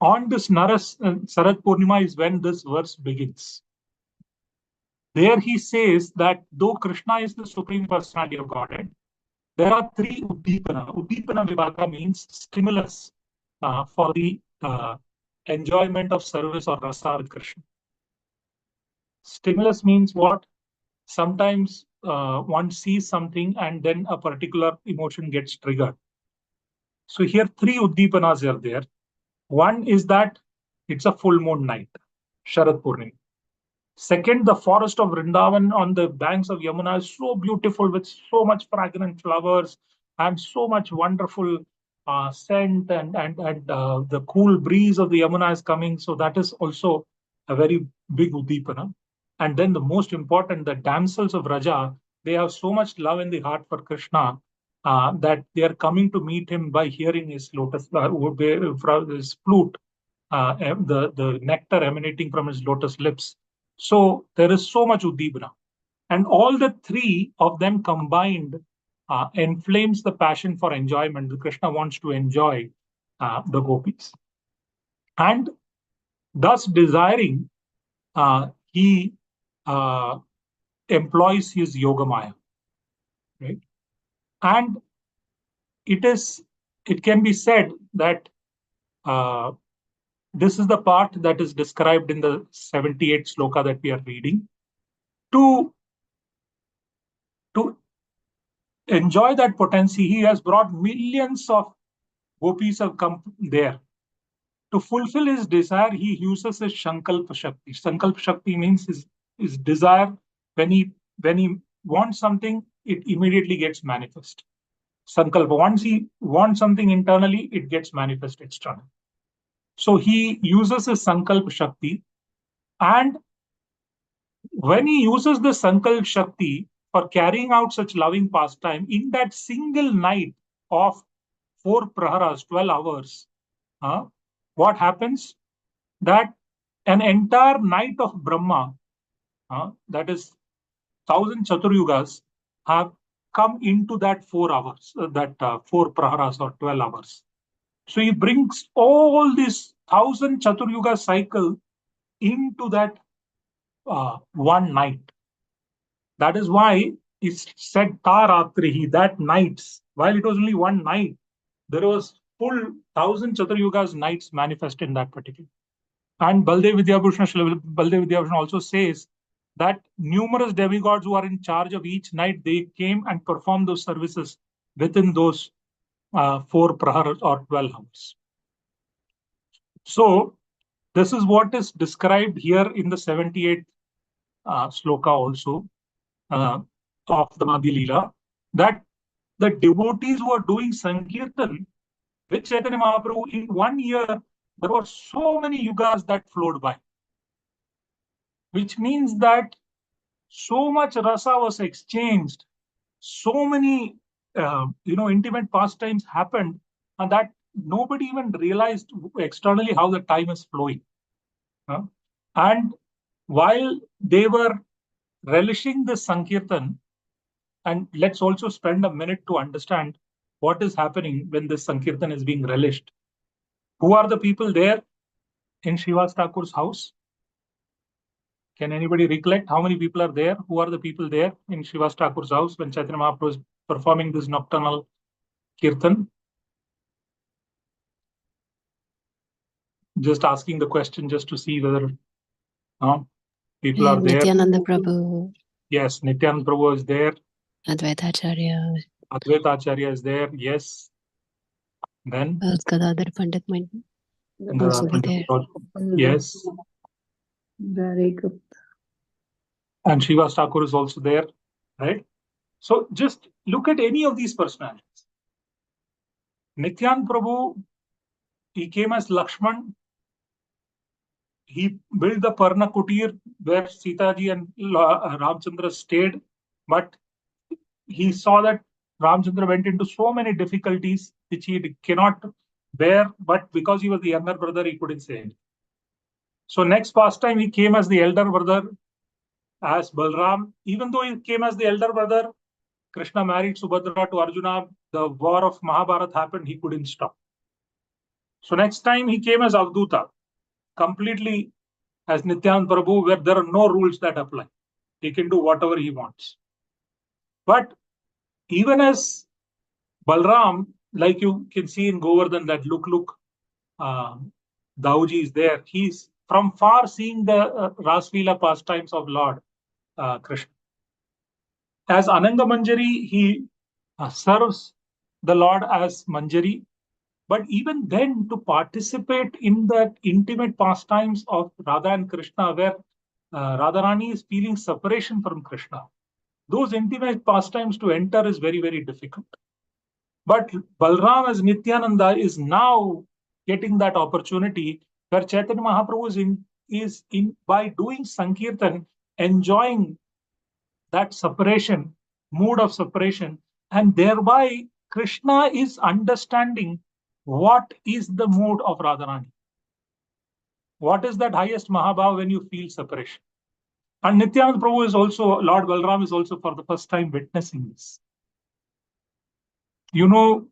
On this Sharad Purnima is when this verse begins. There he says that though Krishna is the Supreme Personality of Godhead, there are 3 Uddipana. Uddipana Vibhaka means stimulus for the enjoyment of service or rasa with Krishna. Stimulus means what? Sometimes one sees something and then a particular emotion gets triggered. So here 3 Uddipanas are there. One is that it's a full moon night, Sharad Purnima. Second, the forest of Vrindavan on the banks of Yamuna is so beautiful with so much fragrant flowers and so much wonderful scent, and the cool breeze of the Yamuna is coming. So that is also a very big Uddipana. And then the most important, the damsels of Raja, they have so much love in the heart for Krishna that they are coming to meet him by hearing his lotus, his flute. the nectar emanating from his lotus lips. So there is so much Uddipana. And all the three of them combined inflames the passion for enjoyment. Krishna wants to enjoy the gopis. And thus desiring, he employs his yoga maya. Right? And it can be said that this is the part that is described in the 78th sloka that we are reading. To enjoy that potency, he has brought millions of gopis have come there. To fulfill his desire, he uses his Sankalpa Shakti. Sankalpa Shakti means his desire. When he wants something, it immediately gets manifest. Sankalpa. Once he wants something internally, it gets manifest externally. So he uses his Sankalpa Shakti, and when he uses the Sankalpa Shakti for carrying out such loving pastime, in that single night of 4 praharas, 12 hours, what happens? That an entire night of Brahma, that is 1000 Chaturyugas, have come into that 4 hours, 4 praharas or 12 hours. So he brings all this 1000 Chaturyuga cycle into that one night. That is why it's said Ṭhākura, that nights, while it was only one night, there was full 1000 Chaturyugas nights manifest in that particular. And Baldev Vidyabhushan also says that numerous demigods who are in charge of each night, they came and performed those services within those 4 praharas or 12 hours. So this is what is described here in the 78th sloka also of the Madhya Lila, that the devotees who are doing Sankirtan with Chaitanya Mahaprabhu, in 1 year, there were so many yugas that flowed by, which means that so much rasa was exchanged, so many intimate pastimes happened, and that nobody even realized externally how the time is flowing. And while they were relishing the Sankirtan, and let's also spend a minute to understand what is happening when this Sankirtan is being relished. Who are the people there in Srivas Thakur's house? Can anybody recollect how many people are there? Who are the people there in Srivas Thakur's house when Chaitanya Mahaprabhu is performing this nocturnal Kirtan? Just asking the question just to see whether people are there. Nityananda Prabhu. Yes, Nityananda Prabhu is there. Advaitacharya. Advaitacharya is there, yes. Then? Gadadhar Pandit might also be there. Yes. Very good. And Srivas Thakur is also there, right? So just look at any of these personalities. Nityananda Prabhu, he came as Lakshman. He built the Parna Kutir where Sita ji and Ramchandra stayed, but he saw that Ramchandra went into so many difficulties which he cannot bear, but because he was the younger brother, he couldn't say anything. So next pastime, he came as the elder brother, as Balram. Even though he came as the elder brother, Krishna married Subhadra to Arjuna, the war of Mahabharata happened, he couldn't stop. So next time he came as Avduta, completely as Nityananda Prabhu, where there are no rules that apply. He can do whatever he wants. But even as Balram, like you can see in Govardhan, that look, Dauji is there. He's from far seeing the Rass Lila pastimes of Lord Krishna. As Ananga Manjari, he serves the Lord as Manjari. But even then, to participate in the intimate pastimes of Radha and Krishna, where Radharani is feeling separation from Krishna, those intimate pastimes to enter is very, very difficult. But Balram as Nityananda is now getting that opportunity where Chaitanya Mahaprabhu is by doing Sankirtan, enjoying that separation, mood of separation, and thereby Krishna is understanding what is the mood of Radharani. What is that highest Mahabhava when you feel separation? And Nityananda Prabhu is also, Lord Balram is also for the first time witnessing this. You know,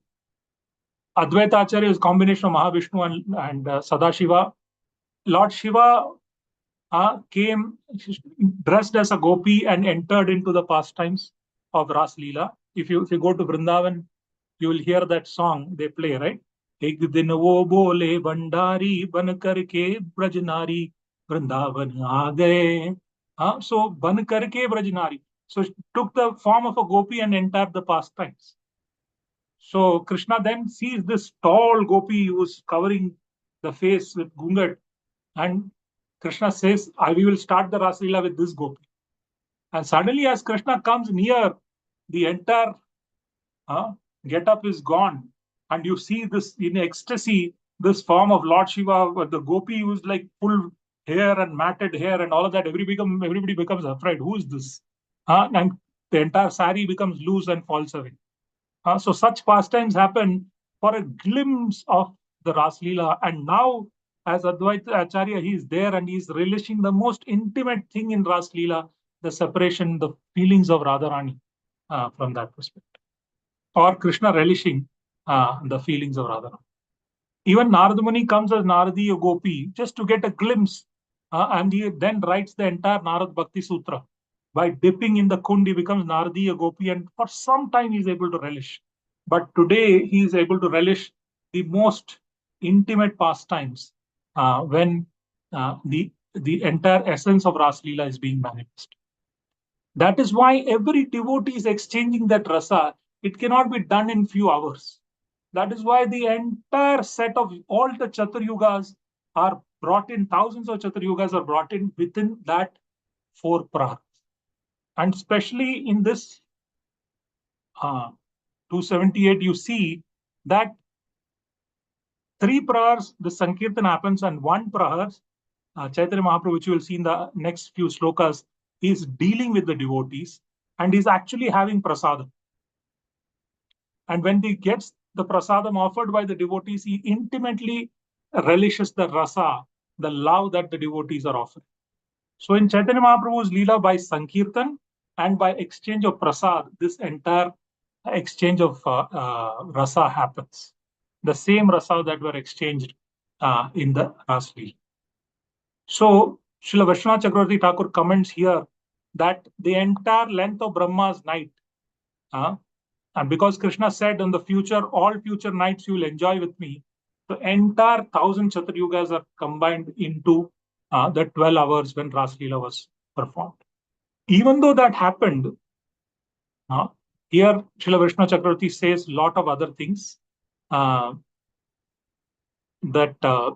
Advaita Acharya is a combination of Mahavishnu and Sadashiva. Lord Shiva came dressed as a gopi and entered into the pastimes of Rass Lila. If you go to Vrindavan, you will hear that song they play, right? Ek din wo bole bandari ban karke brajnari Vrindavan aa gaye. So ban karke brajnari. So it took the form of a gopi and entered the pastimes. So Krishna then sees this tall gopi who is covering the face with gungat, and Krishna says, we will start the Rasalila with this gopi. And suddenly as Krishna comes near, the entire get-up is gone. And you see this in ecstasy, this form of Lord Shiva, the gopi who's like full hair and matted hair and all of that. Everybody becomes afraid. Who is this? And the entire sari becomes loose and falls away. So such pastimes happen for a glimpse of the Rasalila. And now, as Advaita Acharya, he is there and he is relishing the most intimate thing in Rasalila, the separation, the feelings of Radharani from that perspective. Or Krishna relishing the feelings of Radharani. Even Narada Muni comes as Naradiya Gopi just to get a glimpse, and he then writes the entire Narad Bhakti Sutra. By dipping in the kund, he becomes Naradiya Gopi, and for some time he is able to relish. But today he is able to relish the most intimate pastimes when the entire essence of Rasalila is being manifested. That is why every devotee is exchanging that rasa. It cannot be done in few hours. That is why the entire set of all the Chaturyugas are brought in, thousands of Chaturyugas are brought in within that 4 prahars. And especially in this 278, you see that 3 prahars, the Sankirtan happens, and 1 prahar, Chaitanya Mahaprabhu, which you will see in the next few slokas, is dealing with the devotees and is actually having prasadam. And when he gets the prasadam offered by the devotees, he intimately relishes the rasa, the love that the devotees are offering. So in Chaitanya Mahaprabhu's Leela, by Sankirtan and by exchange of prasad, this entire exchange of rasa happens. The same rasa that were exchanged in the Rass Lila. So Srila Vaishnava Chakravartī Thakur comments here that the entire length of Brahma's night, and because Krishna said in the future, all future nights you will enjoy with me, the entire 1000 Chaturyugas are combined into the 12 hours when Rasalila was performed. Even though that happened, here Srila Vaishnava Chakravartī says a lot of other things. That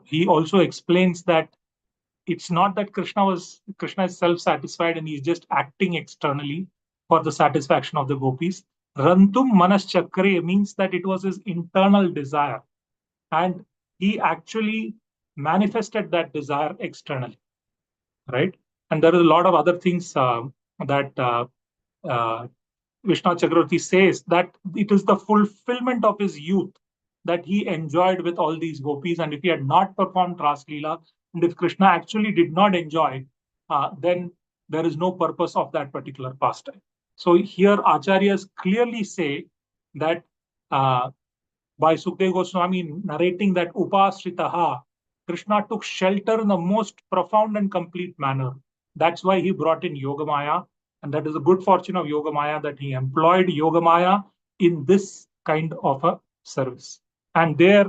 he also explains that it's not that Krishna is self-satisfied and he's just acting externally for the satisfaction of the gopis. Rantum manas chakre means that it was his internal desire, and he actually manifested that desire externally, right? And there is a lot of other things that Vishnu Chakravartī says, that it is the fulfillment of his youth that he enjoyed with all these gopis. And if he had not performed Rasalila, and if Krishna actually did not enjoy, then there is no purpose of that particular pastime. So here Acharyas clearly say that by Sukdev Goswami narrating that Upasritaha, Krishna took shelter in the most profound and complete manner. That's why he brought in Yogamaya. And that is the good fortune of Yogamaya, that he employed Yogamaya in this kind of a service. And there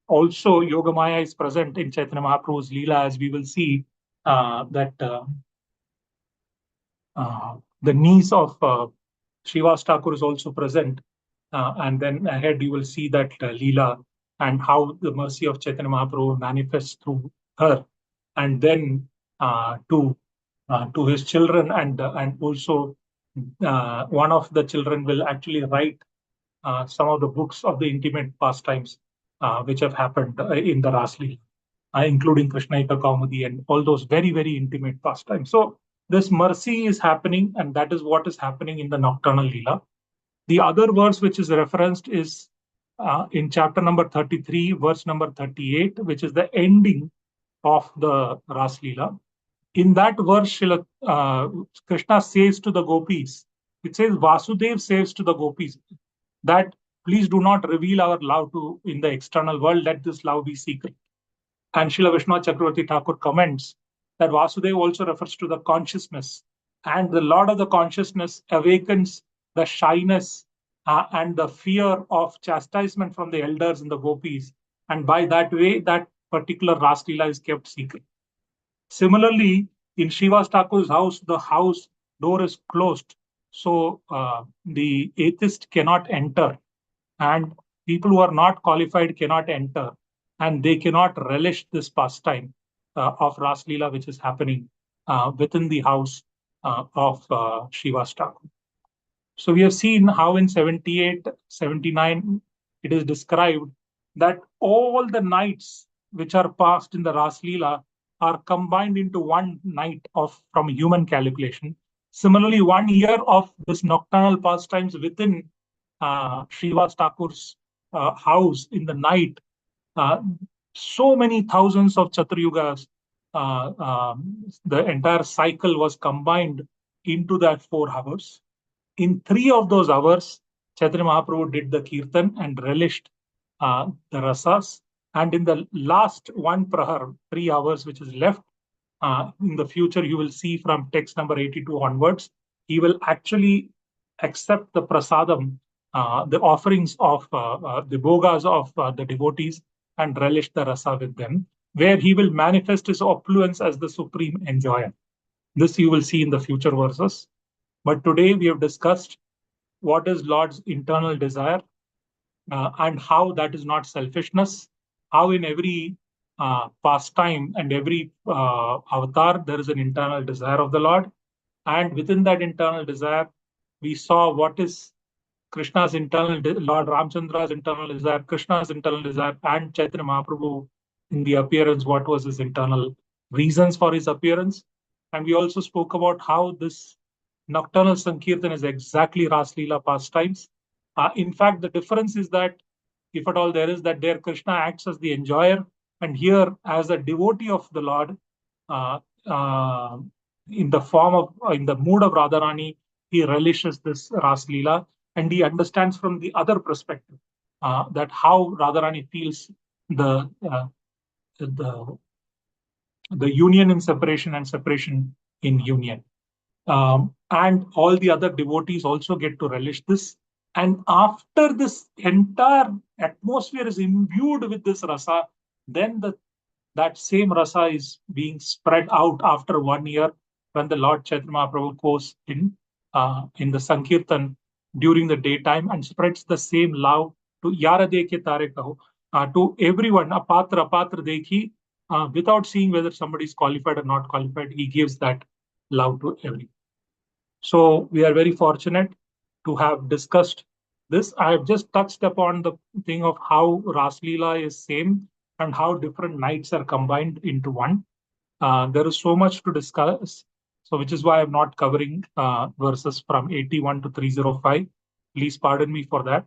also Yogamaya is present in Chaitanya Mahaprabhu's Leela, as we will see that the niece of Srivas Thakur is also present. And then ahead you will see that Leela and how the mercy of Chaitanya Mahaprabhu manifests through her. And then to his children, and also one of the children will actually write some of the books of the intimate pastimes which have happened in the Rass Lila, including Krishna Kaumudi and all those very, very intimate pastimes. So this mercy is happening, and that is what is happening in the nocturnal Leela. The other verse which is referenced is in chapter number 33, verse number 38, which is the ending of the Rass Lila. In that verse, Krishna says to the gopīs, it says Vasudev says to the gopīs that please do not reveal our love in the external world, let this love be secret. And Srila Vishwanath Chakravartī Thakur comments that Vasudev also refers to the consciousness, and the Lord of the consciousness awakens the shyness and the fear of chastisement from the elders and the gopīs, and by that way, that particular Rass Lila is kept secret. Similarly, in Srivas Thakur's house, the house door is closed, so the atheist cannot enter, and people who are not qualified cannot enter, and they cannot relish this pastime of Rass Lila, which is happening within the house of Srivas Thakur. So we have seen how in 78, 79, it is described that all the nights which are passed in the Rass Lila are combined into one night from human calculation. Similarly, 1 year of this nocturnal pastimes within Srivas Thakur's house in the night, so many thousands of Chaturayugas, the entire cycle was combined into that 4 hours. In 3 of those hours, Chaitanya Mahaprabhu did the kirtan and relished the rasas. And in the last 1 prahar, 3 hours which is left, in the future you will see from text number 82 onwards, he will actually accept the prasadam, the offerings of the bhogas of the devotees, and relish the rasa with them, where he will manifest his opulence as the supreme enjoyer. This you will see in the future verses. But today we have discussed what is Lord's internal desire and how that is not selfishness, how in every pastime and every avatar there is an internal desire of the Lord. And within that internal desire, we saw what is Krishna's internal, Lord Ramchandra's internal desire, Krishna's internal desire, and Chaitanya Mahaprabhu in the appearance, what was his internal reasons for his appearance. And we also spoke about how this nocturnal Sankirtan is exactly Rass Lila pastimes. In fact, the difference is that, if at all there is, that there Krishna acts as the enjoyer, and here as a devotee of the Lord, in the form of, in the mood of Radharani, he relishes this Rass Lila, and he understands from the other perspective that how Radharani feels the union in separation and separation in union. And all the other devotees also get to relish this. And after this entire atmosphere is imbued with this rasa, then that same rasa is being spread out after 1 year when the Lord Chaitanya Mahaprabhu goes in the Sankirtan during the daytime and spreads the same love to Yara Dekhe Tare Kaho, to everyone, apatra dekhi, without seeing whether somebody is qualified or not qualified, he gives that love to everyone. So we are very fortunate to have discussed this. I have just touched upon the thing of how Rass Lila is same and how different nights are combined into one. There is so much to discuss, so which is why I'm not covering verses from 81 to 305. Please pardon me for that.